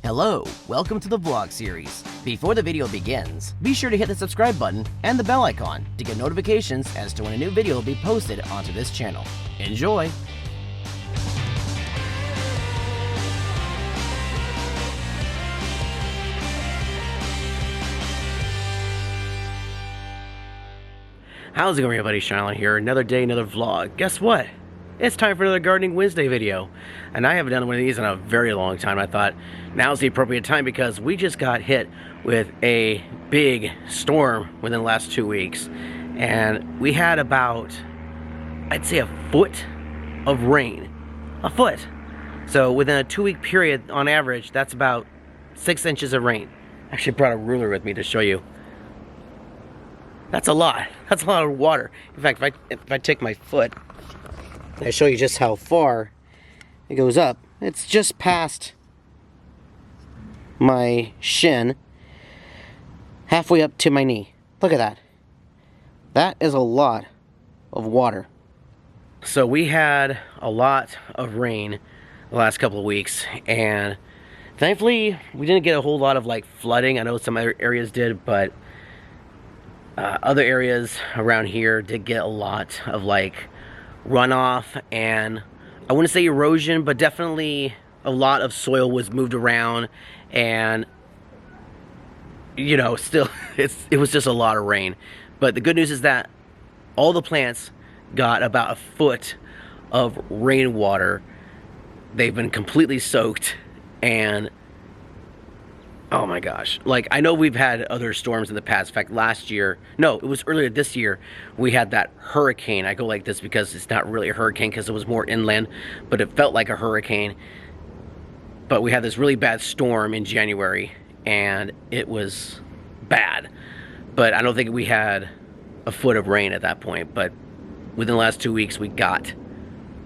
Hello, welcome to the vlog series. Before the video begins, be sure to hit the subscribe button and the bell icon to get notifications as to when a new video will be posted onto this channel. Enjoy! How's it going, everybody? Shaun here. Another day, another vlog. Guess what? It's time for another Gardening Wednesday video. And I haven't done one of these in a very long time. I thought now's the appropriate time because we just got hit with a big storm within the last 2 weeks. And we had about, I'd say, a foot of rain. A foot. So within a 2-week period, on average, that's about 6 inches of rain. I actually brought a ruler with me to show you. That's a lot. That's a lot of water. In fact, if I take my foot, and I show you just how far it goes up. It's just past my shin, halfway up to my knee. Look at that. That is a lot of water. So we had a lot of rain the last couple of weeks, and thankfully we didn't get a whole lot of like flooding. I know some other areas did, but other areas around here did get a lot of like runoff, and I wouldn't say erosion, but definitely a lot of soil was moved around, and you know, still it was just a lot of rain. But the good news is that all the plants got about a foot of rainwater. They've been completely soaked, and oh my gosh. Like, I know we've had other storms in the past. In fact, last year, no, it was earlier this year, we had that hurricane. I go like this because it's not really a hurricane because it was more inland, but it felt like a hurricane. But we had this really bad storm in January, and it was bad. But I don't think we had a foot of rain at that point. But within the last 2 weeks, we got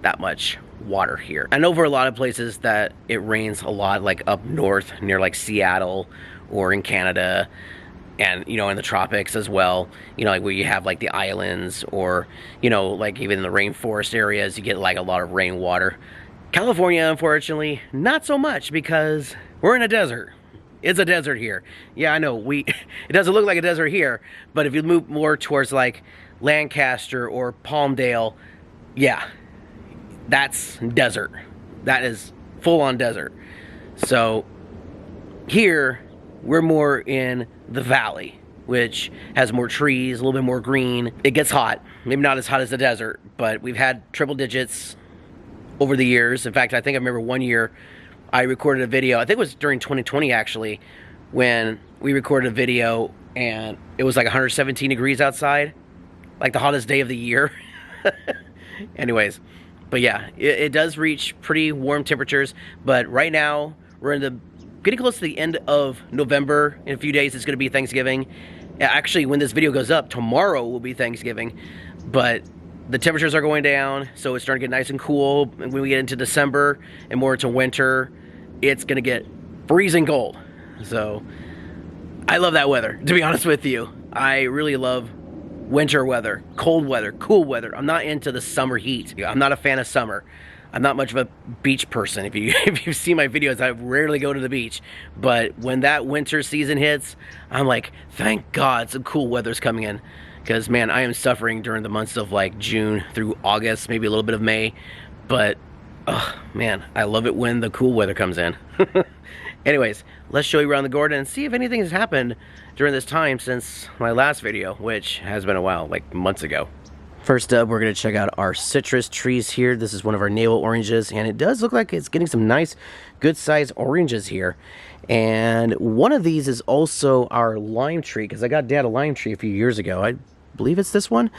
that much water here. I know for a lot of places that it rains a lot, like up north near like Seattle or in Canada, and you know, in the tropics as well, you know, like where you have like the islands, or you know, like even in the rainforest areas, you get like a lot of rainwater. California, unfortunately, not so much because we're in a desert. It's a desert here. Yeah, I know, it doesn't look like a desert here, but if you move more towards like Lancaster or Palmdale, yeah, that's desert. That is full-on desert. So here we're more in the valley, which has more trees, a little bit more green. It gets hot. Maybe not as hot as the desert, but we've had triple digits over the years. In fact, I think I remember one year I recorded a video, I think it was during 2020 actually, when we recorded a video and it was like 117 degrees outside, like the hottest day of the year. Anyways, but yeah, it does reach pretty warm temperatures, but right now we're getting close to the end of November. In a few days it's going to be Thanksgiving. Actually, when this video goes up, tomorrow will be Thanksgiving, but the temperatures are going down, so it's starting to get nice and cool. And when we get into December and more into winter, it's going to get freezing cold. So I love that weather, to be honest with you. I really love winter weather, cold weather, cool weather. I'm not into the summer heat. I'm not a fan of summer. I'm not much of a beach person. If you see my videos, I rarely go to the beach. But when that winter season hits, I'm like, thank God some cool weather's coming in. Because, man, I am suffering during the months of like June through August, maybe a little bit of May. But, oh, man, I love it when the cool weather comes in. Anyways, let's show you around the garden and see if anything has happened during this time since my last video, which has been a while, like months ago. First up, we're going to check out our citrus trees here. This is one of our navel oranges, and it does look like it's getting some nice, good-sized oranges here. And one of these is also our lime tree, because I got Dad a lime tree a few years ago. I believe it's this one.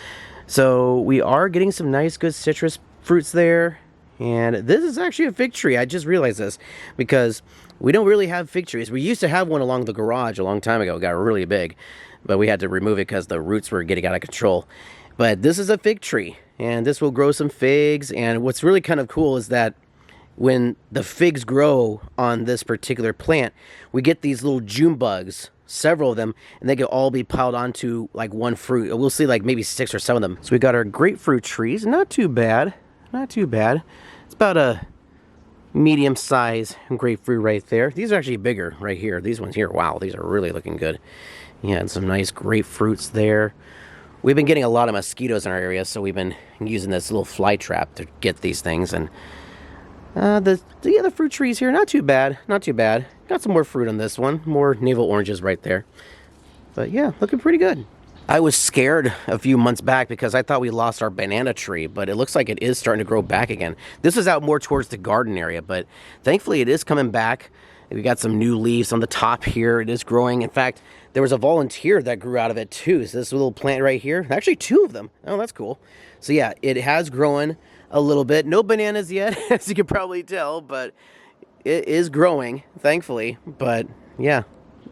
So we are getting some nice, good citrus fruits there. And this is actually a fig tree. I just realized this because we don't really have fig trees. We used to have one along the garage a long time ago. It got really big, but we had to remove it because the roots were getting out of control. But this is a fig tree, and this will grow some figs. And what's really kind of cool is that when the figs grow on this particular plant, we get these little June bugs, several of them, and they can all be piled onto like one fruit. We'll see like maybe 6 or 7 of them. So we got our grapefruit trees. Not too bad. Not too bad. It's about a medium size grapefruit right there. These are actually bigger right here. These ones here, wow, these are really looking good. Yeah, and some nice grapefruits there. We've been getting a lot of mosquitoes in our area, so we've been using this little fly trap to get these things. And the other fruit trees here, not too bad, not too bad. Got some more fruit on this one, more navel oranges right there. But yeah, looking pretty good. I was scared a few months back because I thought we lost our banana tree, but it looks like it is starting to grow back again. This is out more towards the garden area, but thankfully it is coming back. We got some new leaves on the top here. It is growing. In fact, there was a volunteer that grew out of it too. So this little plant right here, actually 2 of them. Oh, that's cool. So yeah, it has grown a little bit. No bananas yet, as you can probably tell, but it is growing, thankfully. But yeah,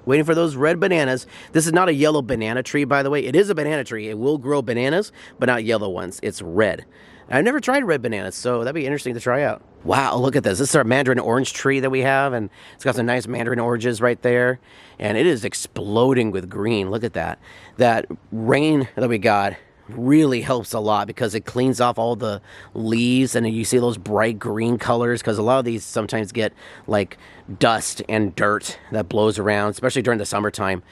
waiting for those red bananas. This is not a yellow banana tree, by the way. It is a banana tree. It will grow bananas, but not yellow ones. It's red. I've never tried red bananas, so that'd be interesting to try out. Wow, look at this. This is our mandarin orange tree that we have, and it's got some nice mandarin oranges right there. And it is exploding with green. Look at that. That rain that we got really helps a lot because it cleans off all the leaves, and you see those bright green colors, because a lot of these sometimes get like dust and dirt that blows around, especially during the summertime.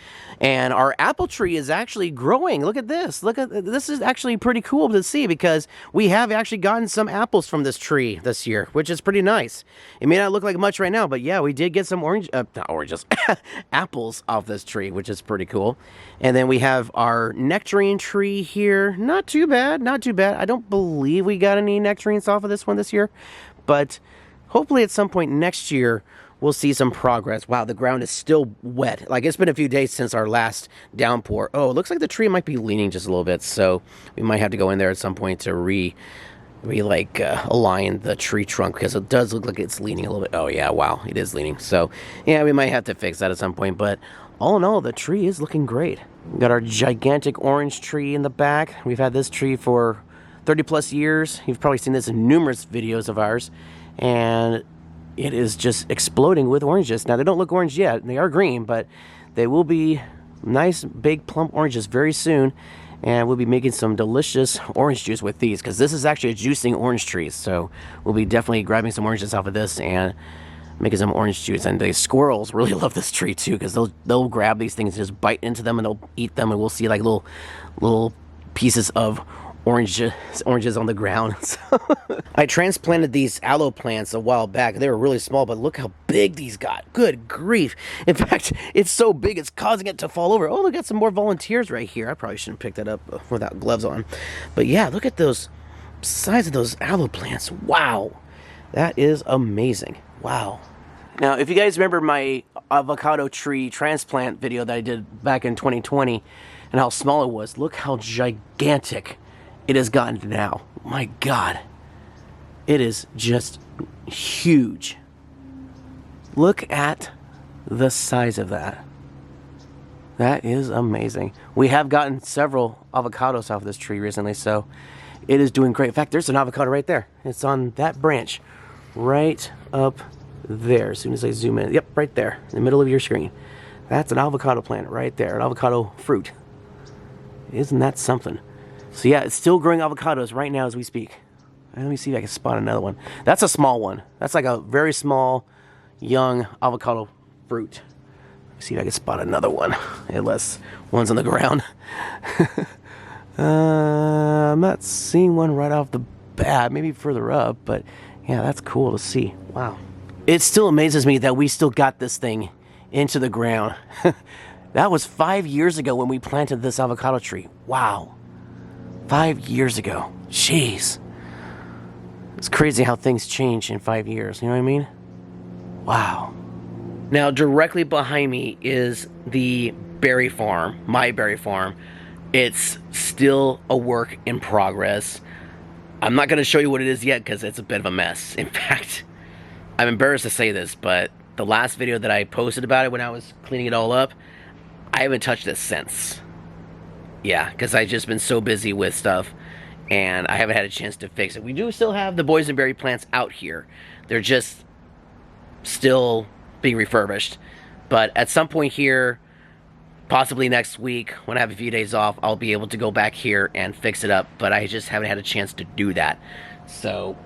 And our apple tree is actually growing. Look at this. Look at this. Is actually pretty cool to see because we have actually gotten some apples from this tree this year, which is pretty nice. It may not look like much right now, but yeah, we did get some not oranges, apples off this tree, which is pretty cool. And then we have our nectarine tree here. Not too bad, not too bad. I don't believe we got any nectarines off of this one this year, but hopefully at some point next year, we'll see some progress. Wow, the ground is still wet. Like, it's been a few days since our last downpour. Oh, it looks like the tree might be leaning just a little bit, so we might have to go in there at some point to align the tree trunk, because it does look like it's leaning a little bit. Oh yeah, wow, it is leaning. So yeah, we might have to fix that at some point, but all in all, the tree is looking great. We got our gigantic orange tree in the back. We've had this tree for 30 plus years. You've probably seen this in numerous videos of ours, and it is just exploding with oranges. Now, they don't look orange yet. They are green, but they will be nice, big, plump oranges very soon. And we'll be making some delicious orange juice with these, because this is actually a juicing orange tree. So we'll be definitely grabbing some oranges off of this and making some orange juice. And the squirrels really love this tree too, because they'll grab these things and just bite into them, and they'll eat them. And we'll see like little pieces of oranges on the ground. So I transplanted these aloe plants a while back. They were really small, but look how big these got. Good grief. In fact, it's so big it's causing it to fall over. Oh, look at some more volunteers right here. I probably shouldn't pick that up without gloves on. But yeah, look at those size of those aloe plants. Wow. That is amazing. Wow. Now, if you guys remember my avocado tree transplant video that I did back in 2020 and how small it was, look how gigantic it has gotten now. My God. It is just huge. Look at the size of that. That is amazing. We have gotten several avocados off of this tree recently, so it is doing great. In fact, there's an avocado right there. It's on that branch right up there. As soon as I zoom in. Yep, right there in the middle of your screen. That's an avocado plant right there. An avocado fruit. Isn't that something? So yeah, it's still growing avocados right now as we speak. Let me see if I can spot another one. That's a small one. That's like a very small, young avocado fruit. Let me see if I can spot another one. Unless one's on the ground. I'm not seeing one right off the bat. Maybe further up, but yeah, that's cool to see. Wow. It still amazes me that we still got this thing into the ground. That was 5 years ago when we planted this avocado tree. Wow. 5 years ago. Jeez. It's crazy how things change in 5 years. You know what I mean? Wow. Now, directly behind me is the berry farm, my berry farm. It's still a work in progress. I'm not going to show you what it is yet because it's a bit of a mess. In fact, I'm embarrassed to say this, but the last video that I posted about it when I was cleaning it all up, I haven't touched it since. Yeah, because I've just been so busy with stuff, and I haven't had a chance to fix it. We do still have the boysenberry plants out here. They're just still being refurbished. But at some point here, possibly next week, when I have a few days off, I'll be able to go back here and fix it up. But I just haven't had a chance to do that. So,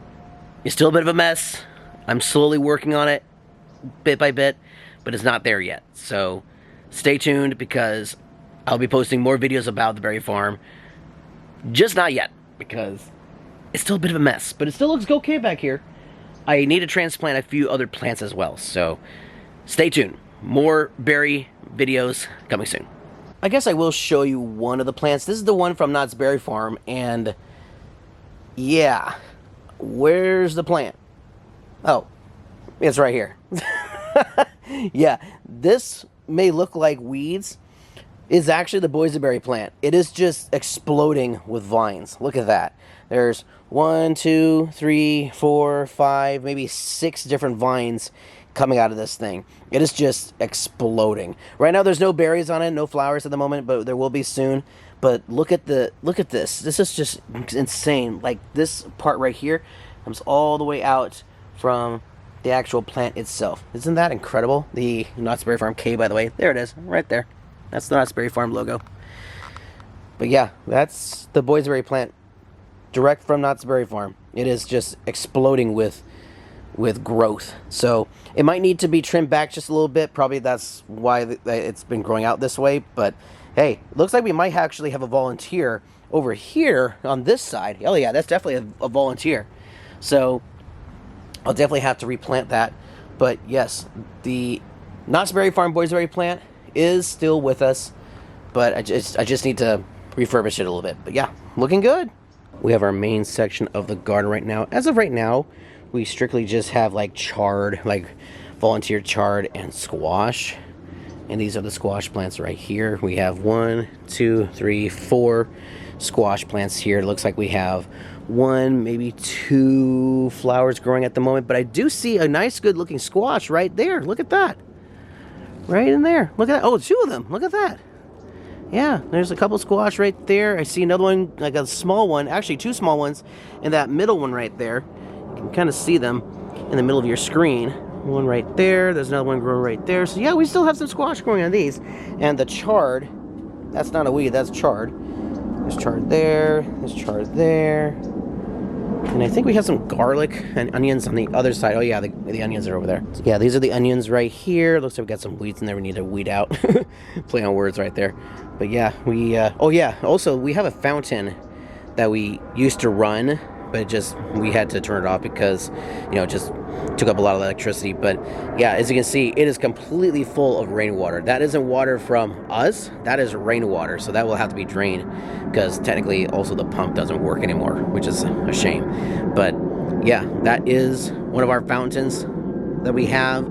it's still a bit of a mess. I'm slowly working on it, bit by bit, but it's not there yet. So stay tuned, because I'll be posting more videos about the berry farm. Just not yet, because it's still a bit of a mess, but it still looks okay back here. I need to transplant a few other plants as well, so stay tuned. More berry videos coming soon. I guess I will show you one of the plants. This is the one from Knott's Berry Farm, and yeah, where's the plant? Oh, it's right here. Yeah, this may look like weeds. It's actually the boysenberry plant. It is just exploding with vines. Look at that. There's 1, 2, 3, 4, 5, maybe 6 different vines coming out of this thing. It is just exploding. Right now there's no berries on it, no flowers at the moment, but there will be soon. But look at this. This is just insane. Like, this part right here comes all the way out from the actual plant itself. Isn't that incredible? The Knott's Berry Farm K, by the way. There it is, right there. That's the Knott's Berry Farm logo. But yeah, that's the boysenberry plant, direct from Knott's Berry Farm. It is just exploding with growth. So it might need to be trimmed back just a little bit. Probably that's why it's been growing out this way. But hey, it looks like we might actually have a volunteer over here on this side. Oh yeah, that's definitely a volunteer. So I'll definitely have to replant that. But yes, the Knott's Berry Farm boysenberry plant is still with us, but I just need to refurbish it a little bit. But yeah, looking good. We have our main section of the garden right now. As of right now, we strictly just have like chard, like volunteer chard and squash. And these are the squash plants right here. We have 1, 2, 3, 4 squash plants here. It looks like we have 1, maybe 2 flowers growing at the moment, but I do see a nice good looking squash right there. Look at that. Right in there. Look at that. Oh, 2 of them. Look at that. Yeah, there's a couple squash right there. I see another one, like a small one. Actually, 2 small ones. And that middle one right there. You can kind of see them in the middle of your screen. One right there. There's another one growing right there. So yeah, we still have some squash growing on these. And the chard, that's not a weed, that's chard. There's chard there. There's chard there. And I think we have some garlic and onions on the other side. Oh yeah, the onions are over there. So yeah, these are the onions right here. Looks like we got some weeds in there we need to weed out. Play on words right there. But yeah, oh yeah, also we have a fountain that we used to run, but we had to turn it off because, you know, it just took up a lot of electricity. But yeah, as you can see, it is completely full of rainwater. That isn't water from us, that is rainwater. So that will have to be drained, because technically also the pump doesn't work anymore, which is a shame. But yeah, that is one of our fountains that we have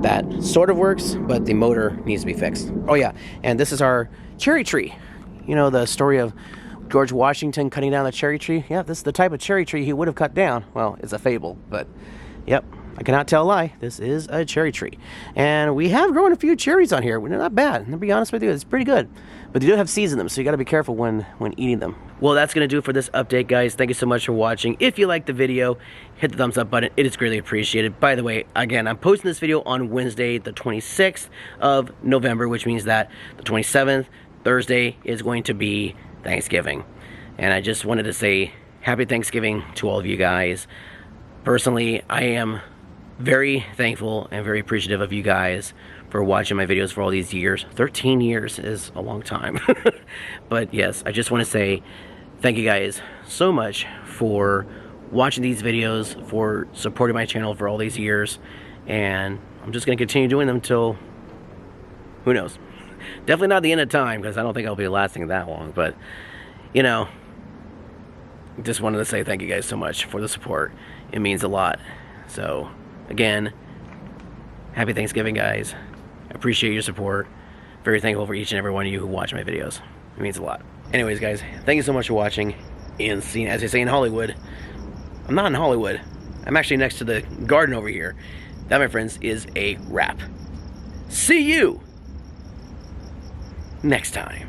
that sort of works, but the motor needs to be fixed. Oh yeah, and this is our cherry tree. You know the story of George Washington cutting down the cherry tree? Yeah, this is the type of cherry tree he would have cut down. Well, it's a fable, but yep, I cannot tell a lie. This is a cherry tree. And we have grown a few cherries on here. They're not bad. To be honest with you, it's pretty good. But they do have seeds in them, so you got to be careful when eating them. Well, that's going to do it for this update, guys. Thank you so much for watching. If you liked the video, hit the thumbs up button. It is greatly appreciated. By the way, again, I'm posting this video on Wednesday, the 26th of November, which means that the 27th, Thursday, is going to be Thanksgiving. And I just wanted to say happy Thanksgiving to all of you guys. Personally, I am very thankful and very appreciative of you guys for watching my videos for all these years. 13 years is a long time. But yes, I just want to say thank you guys so much for watching these videos, for supporting my channel for all these years. And I'm just going to continue doing them till, who knows. Definitely not the end of time, because I don't think I'll be lasting that long. But, you know, just wanted to say thank you guys so much for the support. It means a lot. So, again, happy Thanksgiving, guys. I appreciate your support. Very thankful for each and every one of you who watch my videos. It means a lot. Anyways, guys, thank you so much for watching. And seeing, as they say in Hollywood, I'm not in Hollywood. I'm actually next to the garden over here. That, my friends, is a wrap. See you next time.